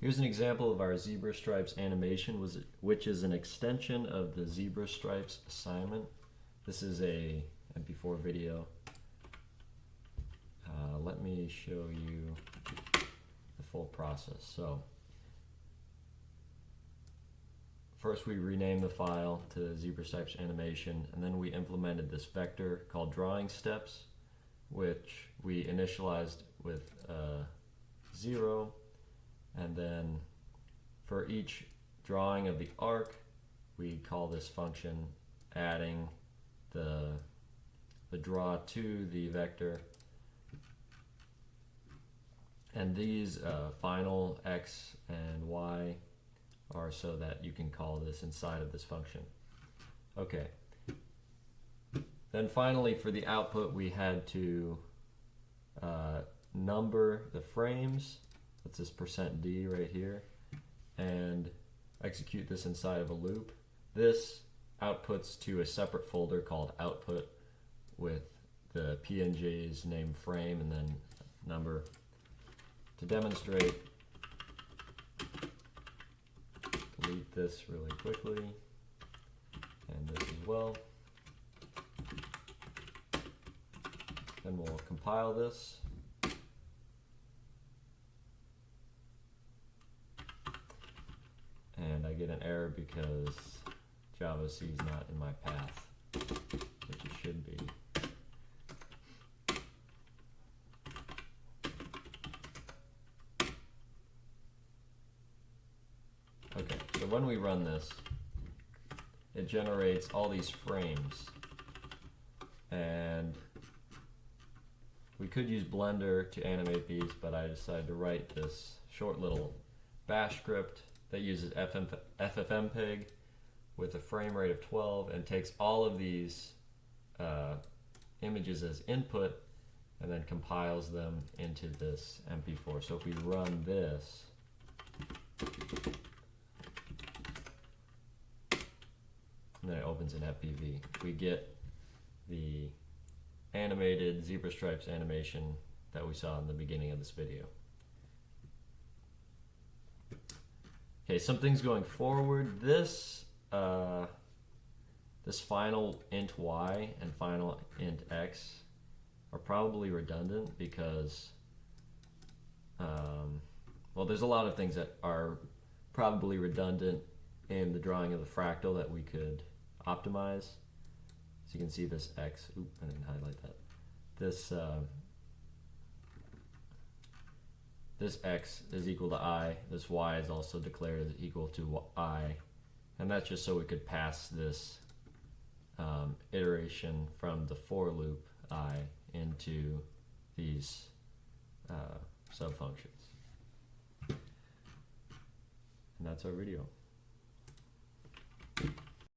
Here's an example of our zebra stripes animation, which is an extension of the zebra stripes assignment. This is a MP4 video. Let me show you the full process. So first we renamed the file to zebra stripes animation, and then we implemented this vector called drawing steps, which we initialized with 0, and then for each drawing of the arc we call this function adding the draw to the vector, and these final x and y are so that you can call this inside of this function. Okay. Then finally, for the output, we had to number the frames. That's this %d right here, and execute this inside of a loop. This outputs to a separate folder called output with the PNGs named frame and then number. To demonstrate, delete this really quickly, and this as well. Then we'll compile this. And I get an error because Java C is not in my path, which it should be. Okay, so when we run this, it generates all these frames, and we could use Blender to animate these, but I decided to write this short little bash script that uses FFmpeg with a frame rate of 12 and takes all of these images as input and then compiles them into this MP4. So if we run this, and then it opens in FPV, we get the animated zebra stripes animation that we saw in the beginning of this video. Okay, some things going forward. This this final int y and final int x are probably redundant because well, there's a lot of things that are probably redundant in the drawing of the fractal that we could optimize. So you can see this x, I didn't highlight that. This x is equal to I, this y is also declared as equal to I, and that's just so we could pass this iteration from the for loop I into these subfunctions. And that's our video.